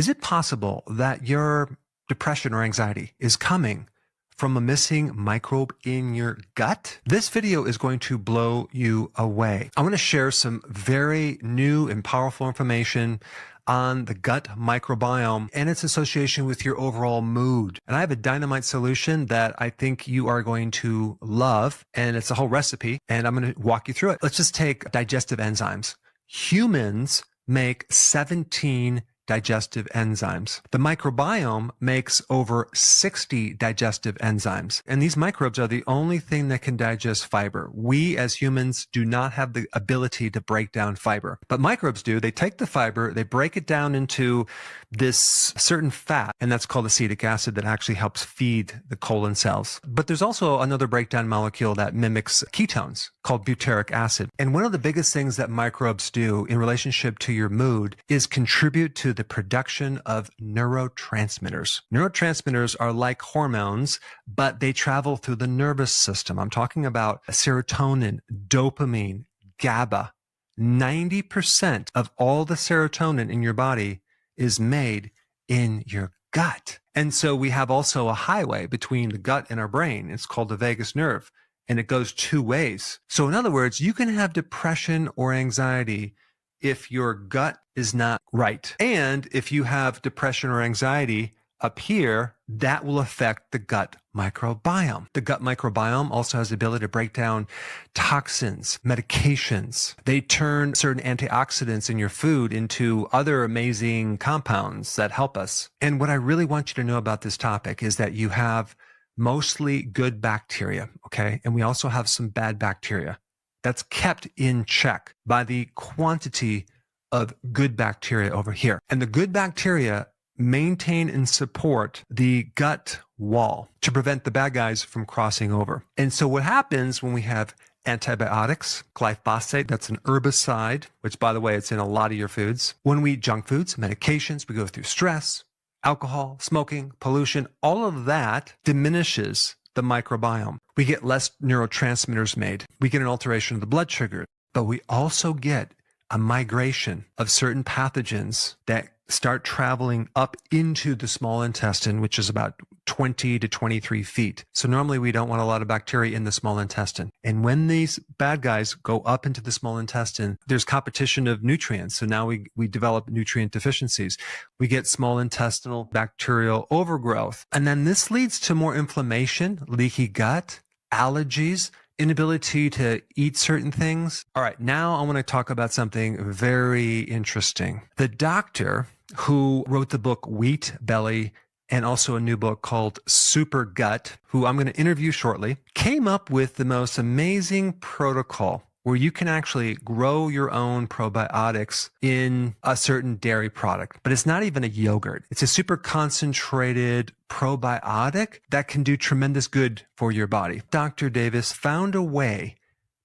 Is it possible that your depression or anxiety is coming from a missing microbe in your gut? This video is going to blow you away. I'm going to share some very new and powerful information on the gut microbiome and its association with your overall mood. And I have a dynamite solution that I think you are going to love, and it's a whole recipe, and I'm going to walk you through it. Let's just take digestive enzymes. Humans make 17 digestive enzymes. The microbiome makes over 60 digestive enzymes. And these microbes are the only thing that can digest fiber. We as humans do not have the ability to break down fiber, but microbes do. They take the fiber, they break it down into this certain fat, and that's called acetic acid that actually helps feed the colon cells. But there's also another breakdown molecule that mimics ketones called butyric acid. And one of the biggest things that microbes do in relationship to your mood is contribute to the production of neurotransmitters. Neurotransmitters are like hormones, but they travel through the nervous system. I'm talking about serotonin, dopamine, GABA. 90% of all the serotonin in your body is made in your gut. And so we have also a highway between the gut and our brain. It's called the vagus nerve, and it goes two ways. So in other words, you can have depression or anxiety if your gut is not right. And if you have depression or anxiety up here, that will affect the gut microbiome. The gut microbiome also has the ability to break down toxins, medications. They turn certain antioxidants in your food into other amazing compounds that help us. And what I really want you to know about this topic is that you have mostly good bacteria, okay? And we also have some bad bacteria. That's kept in check by the quantity of good bacteria over here. And the good bacteria maintain and support the gut wall to prevent the bad guys from crossing over. And so what happens when we have antibiotics, glyphosate, that's an herbicide, which by the way, it's in a lot of your foods. When we eat junk foods, medications, we go through stress, alcohol, smoking, pollution, all of that diminishes the microbiome. We get less neurotransmitters made. We get an alteration of the blood sugar, but we also get a migration of certain pathogens that start traveling up into the small intestine, which is about 20 to 23 feet. So normally we don't want a lot of bacteria in the small intestine. And when these bad guys go up into the small intestine, there's competition of nutrients. So now we develop nutrient deficiencies. We get small intestinal bacterial overgrowth. And then this leads to more inflammation, leaky gut, allergies, inability to eat certain things. All right, now I want to talk about something very interesting. The doctor who wrote the book Wheat Belly and also a new book called Super Gut, who I'm going to interview shortly, came up with the most amazing protocol where you can actually grow your own probiotics in a certain dairy product. But it's not even a yogurt. It's a super concentrated probiotic that can do tremendous good for your body. Dr. Davis found a way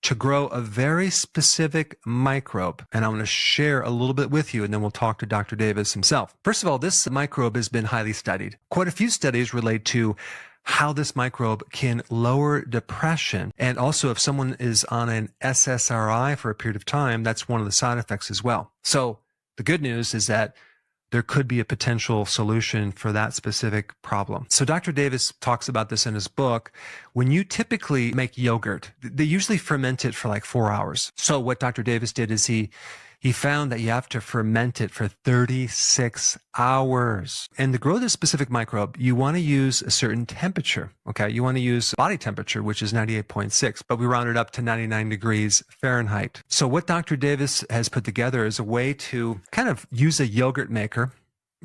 to grow a very specific microbe. And I'm going to share a little bit with you, and then we'll talk to Dr. Davis himself. First of all, this microbe has been highly studied. Quite a few studies relate to how this microbe can lower depression. And also if someone is on an SSRI for a period of time, that's one of the side effects as well. So the good news is that there could be a potential solution for that specific problem. So Dr. Davis talks about this in his book. When you typically make yogurt, they usually ferment it for like 4 hours. So what Dr. Davis did is he found that you have to ferment it for 36 hours. And to grow this specific microbe, you want to use a certain temperature, okay? You want to use body temperature, which is 98.6, but we round it up to 99 degrees Fahrenheit. So what Dr. Davis has put together is a way to kind of use a yogurt maker,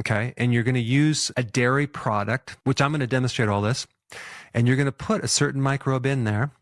okay? And you're going to use a dairy product, which I'm going to demonstrate all this, and you're going to put a certain microbe in there.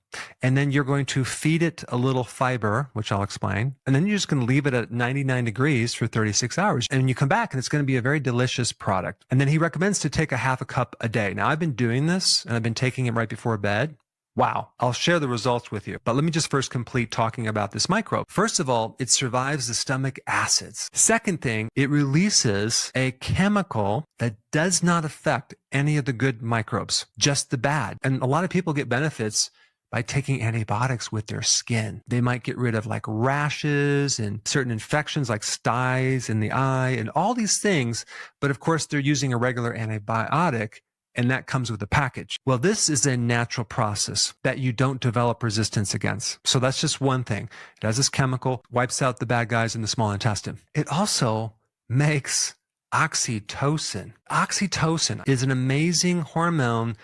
And then you're going to feed it a little fiber, which I'll explain. And then you're just going to leave it at 99 degrees for 36 hours. And when you come back, and it's going to be a very delicious product. And then he recommends to take a half a cup a day. Now, I've been doing this, and I've been taking it right before bed. Wow. I'll share the results with you. But let me just first complete talking about this microbe. First of all, it survives the stomach acids. Second thing, it releases a chemical that does not affect any of the good microbes, just the bad. And a lot of people get benefits by taking antibiotics with their skin. They might get rid of like rashes and certain infections like styes in the eye and all these things. But of course, they're using a regular antibiotic, and that comes with a package. Well, this is a natural process that you don't develop resistance against. So that's just one thing. It has this chemical, wipes out the bad guys in the small intestine. It also makes oxytocin. Oxytocin is an amazing hormone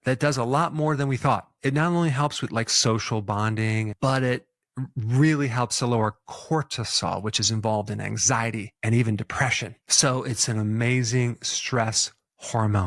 that does a lot more than we thought. It not only helps with like social bonding, but it really helps to lower cortisol, which is involved in anxiety and even depression. So it's an amazing stress hormone.